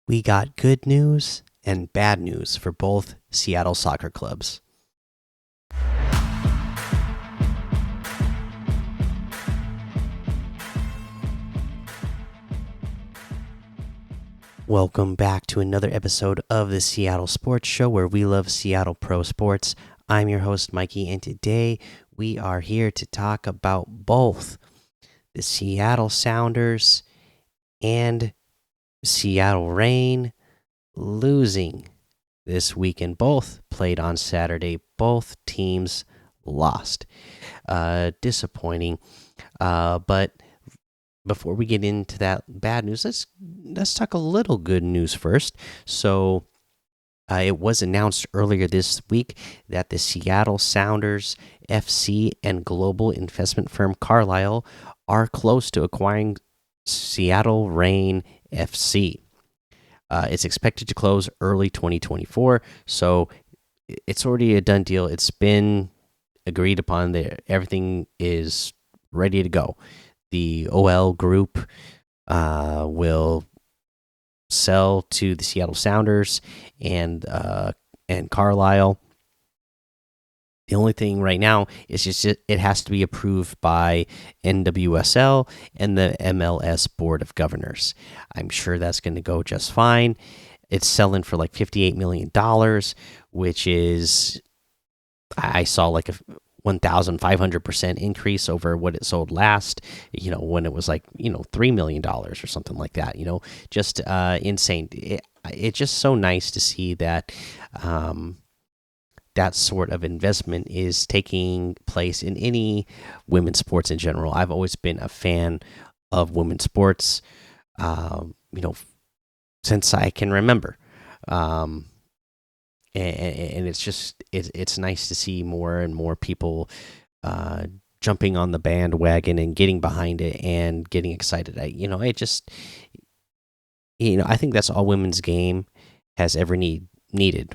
We got good news and bad news for both Seattle soccer clubs. Welcome back to another episode of the Seattle Sports Show where we love Seattle pro sports. I'm your host, Mikey, and today we are here to talk about both the Seattle Sounders and Seattle Reign losing this weekend. Both played on Saturday. Both teams lost. Disappointing. But before we get into that bad news, let's talk a little good news first. So it was announced earlier this week that the Seattle Sounders FC and global investment firm Carlyle are close to acquiring Seattle Reign FC. It's expected to close early 2024, so it's already a done deal. It's been agreed upon that everything is ready to go. The OL group will sell to the Seattle Sounders and Carlisle. The only thing right now is just it has to be approved by NWSL and the MLS Board of Governors. I'm sure that's going to go just fine. It's selling for like $58 million, which is, I saw like a 1,500% increase over what it sold last, when it was like, $3 million or something like that, just insane. It's just so nice to see that that sort of investment is taking place in any women's sports in general. I've always been a fan of women's sports, since I can remember. And it's just it's nice to see more and more people jumping on the bandwagon and getting behind it and getting excited. I think that's all women's game has ever needed.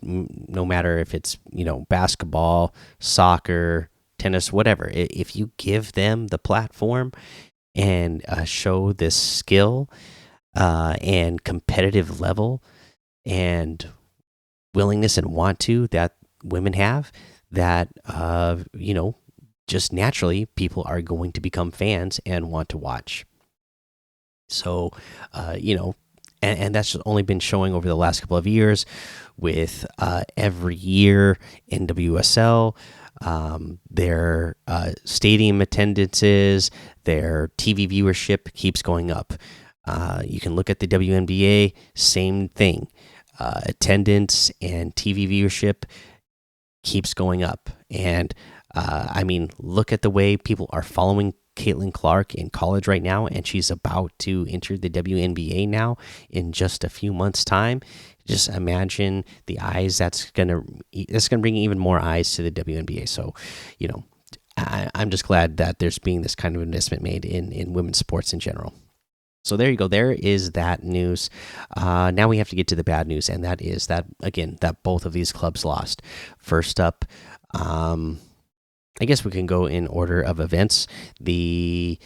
No matter if it's basketball, soccer, tennis, whatever. If you give them the platform and show this skill and competitive level and willingness and want to that women have, that just naturally people are going to become fans and want to watch. So and that's just only been showing over the last couple of years with every year NWSL, their stadium attendances, their TV viewership keeps going up. You can look at the WNBA, same thing. Attendance and TV viewership keeps going up. And look at the way people are following Caitlin Clark in college right now, and she's about to enter the WNBA now in just a few months' time. Just imagine the eyes that's gonna bring even more eyes to the WNBA. So, I'm just glad that there's being this kind of investment made in women's sports in general. So there you go. There is that news. Now we have to get to the bad news, and that is that again that both of these clubs lost. First up, I guess we can go in order of events. The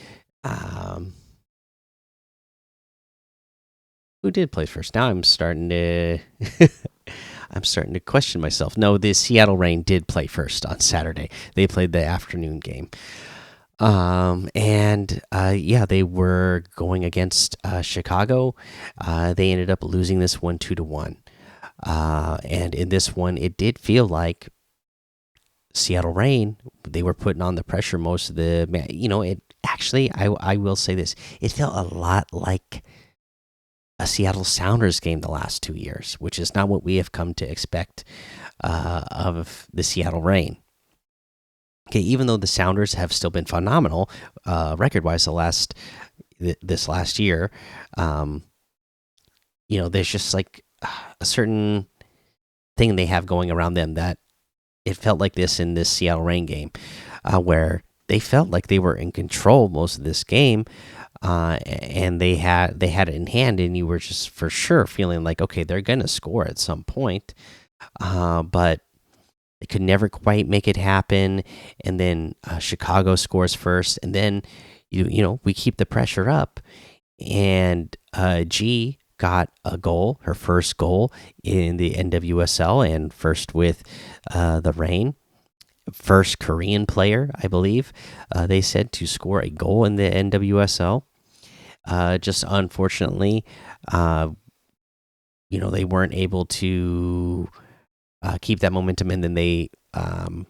who did play first? Now I'm starting to I'm starting to question myself. No, the Seattle Reign did play first on Saturday. They played the afternoon game. They were going against Chicago. They ended up losing this one 2-1. And in this one, it did feel like Seattle Reign, they were putting on the pressure most of the it actually, I will say this, it felt a lot like a Seattle Sounders game the last 2 years, which is not what we have come to expect of the Seattle Reign. Okay, even though the Sounders have still been phenomenal record-wise this last year, there's just like a certain thing they have going around them that it felt like this in this Seattle Reign game, where they felt like they were in control most of this game, and they had it in hand, and you were just for sure feeling like, okay, they're gonna score at some point, but they could never quite make it happen. And then Chicago scores first, and then we keep the pressure up, and G got a goal, her first goal in the NWSL, and first with the Rain. First Korean player, I believe, they said, to score a goal in the NWSL. Just unfortunately, uh, they weren't able to keep that momentum, and then they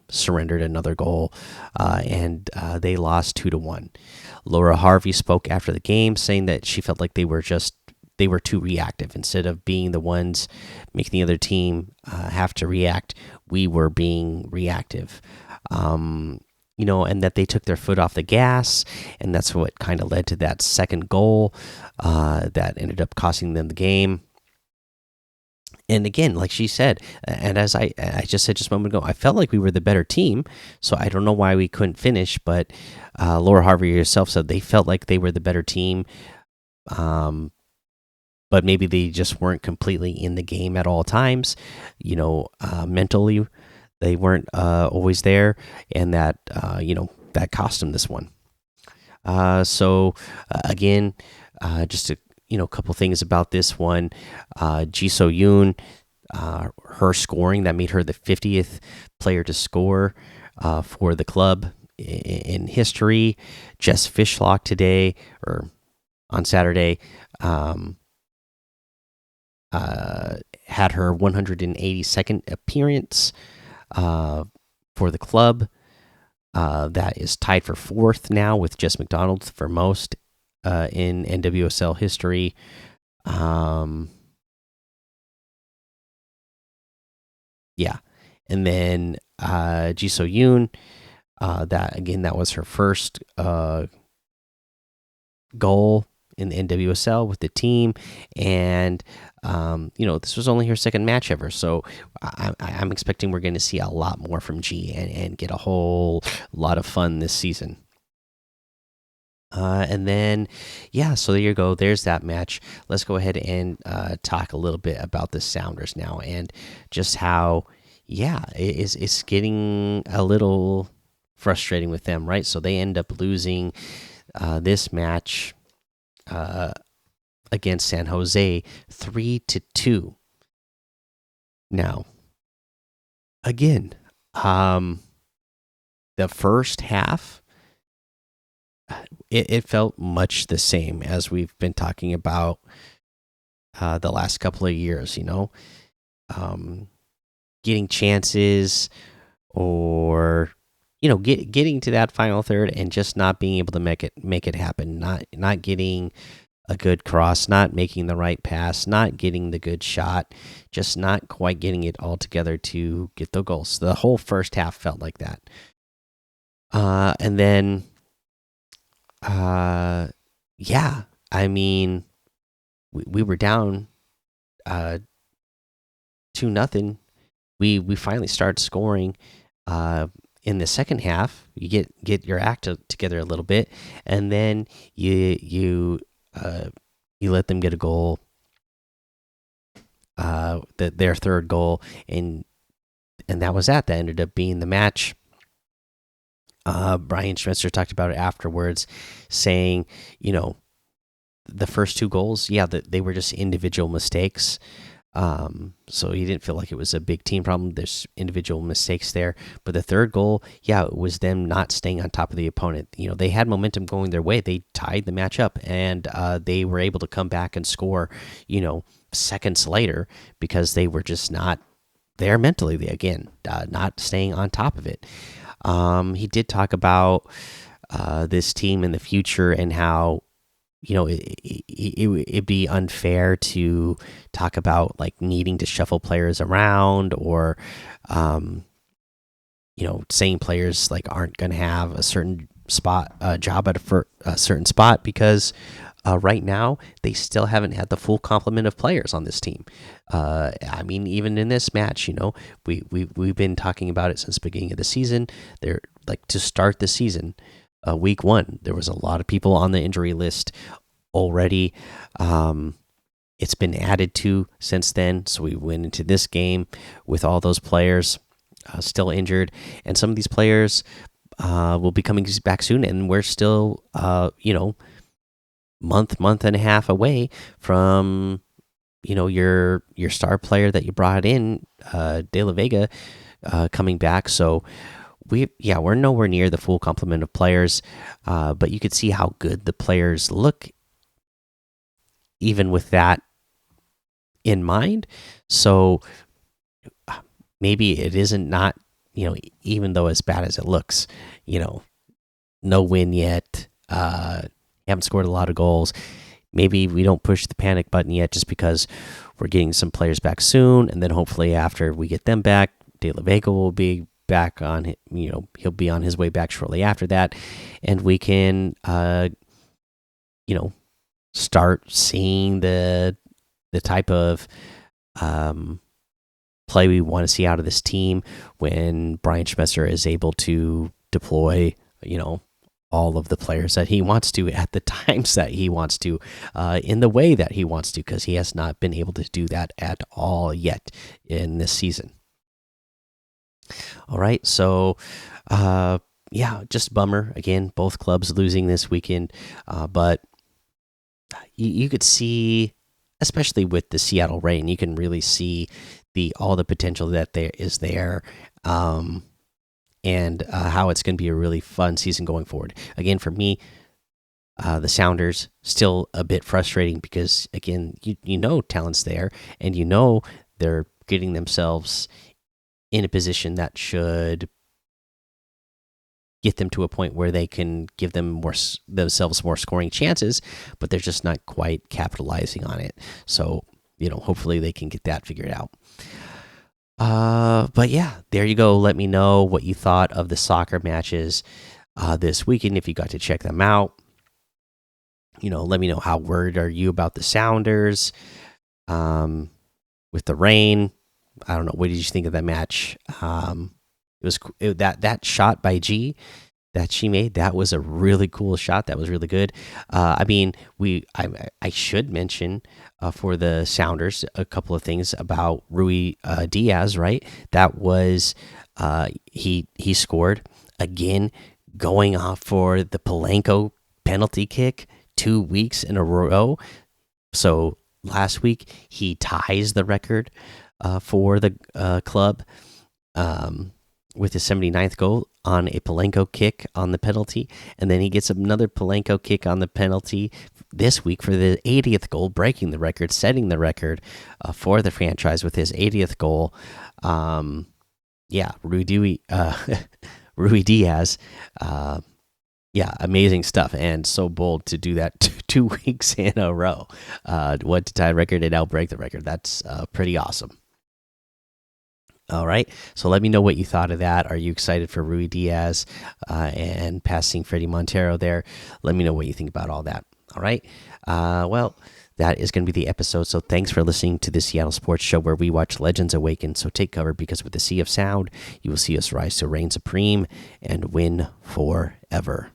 surrendered another goal, and they lost 2-1. Laura Harvey spoke after the game, saying that she felt like they were too reactive. Instead of being the ones making the other team have to react, we were being reactive. And that they took their foot off the gas, and that's what kind of led to that second goal that ended up costing them the game. And again, like she said, and as I just said just a moment ago, I felt like we were the better team. So I don't know why we couldn't finish, but Laura Harvey herself said they felt like they were the better team. But maybe they just weren't completely in the game at all times. Mentally, they weren't always there, and that that cost them this one. Again, just a couple things about this one. Ji So Yoon, her scoring that made her the 50th player to score for the club in history. Jess Fishlock today, or on Saturday, had her 182nd appearance for the club. That is tied for fourth now with Jess McDonald for most in NWSL history. Yeah, and then Ji So Yoon, that was her first goal in the NWSL with the team, and this was only her second match ever, so I'm expecting we're going to see a lot more from G and get a whole lot of fun this season. And then, yeah, so there you go. There's that match. Let's go ahead and talk a little bit about the Sounders now, and just how, yeah, it's getting a little frustrating with them, right? So they end up losing this match against San Jose 3-2. Now, again, the first half, it felt much the same as we've been talking about the last couple of years. Getting chances, or getting to that final third and just not being able to make it happen. Not getting a good cross, not making the right pass, not getting the good shot, just not quite getting it all together to get the goals. The whole first half felt like that. And then, yeah, I mean, we were down 2-0. We finally started scoring in the second half. You get your act together a little bit, and then you let them get a goal, their third goal, and that was that. That ended up being the match. Brian Schmetzer talked about it afterwards, saying, the first two goals, yeah, they were just individual mistakes. So he didn't feel like it was a big team problem. There's individual mistakes there, but the third goal, yeah, it was them not staying on top of the opponent. They had momentum going their way. They tied the match up, and they were able to come back and score, seconds later, because they were just not there mentally. Again, not staying on top of it. He did talk about this team in the future, and how it'd be unfair to talk about like needing to shuffle players around, or saying players like aren't going to have a certain job at a certain spot, because right now they still haven't had the full complement of players on this team. I mean, even in this match, we've been talking about it since the beginning of the season. They're like, to start the season, week one, there was a lot of people on the injury list already. It's been added to since then, so we went into this game with all those players still injured, and some of these players will be coming back soon, and we're still month and a half away from your star player that you brought in, De La Vega, coming back. So we're nowhere near the full complement of players, but you could see how good the players look, even with that in mind. So maybe it isn't not even though as bad as it looks, you know, no win yet. Haven't scored a lot of goals. Maybe we don't push the panic button yet, just because we're getting some players back soon, and then hopefully after we get them back, De La Vega will be back on. He'll be on his way back shortly after that, and we can start seeing the type of play we want to see out of this team when Brian Schmetzer is able to deploy, all of the players that he wants to at the times that he wants to, in the way that he wants to, because he has not been able to do that at all yet in this season. All right, so yeah, just bummer again. Both clubs losing this weekend, but you could see, especially with the Seattle Rain, you can really see all the potential that there is there. And how it's going to be a really fun season going forward. Again, for me, the Sounders still a bit frustrating because, again, talent's there, and they're getting themselves in a position that should get them to a point where they can give themselves more scoring chances, but they're just not quite capitalizing on it. So, hopefully they can get that figured out. But yeah, there you go. Let me know what you thought of the soccer matches this weekend, if you got to check them out. Let me know, how worried are you about the Sounders with the rain. I don't know, what did you think of that match? That shot by G that she made, that was a really cool shot. That was really good. I mean, I should mention, for the Sounders, a couple of things about Rui Diaz. Right, that was he scored again, going off for the Polanco penalty kick 2 weeks in a row. So last week he ties the record for the club. With his 79th goal on a Polanco kick on the penalty, and then he gets another Polanco kick on the penalty this week for the 80th goal, breaking the record, setting the record for the franchise with his 80th goal. Yeah, Rui Diaz, yeah, amazing stuff, and so bold to do that 2 weeks in a row. What to tie a record and outbreak the record? That's pretty awesome. All right, so let me know what you thought of that. Are you excited for Rui Diaz and passing Freddie Montero there? Let me know what you think about all that. All right, well, that is going to be the episode. So thanks for listening to the Seattle Sports Show, where we watch legends awaken. So take cover, because with the sea of sound, you will see us rise to reign supreme and win forever.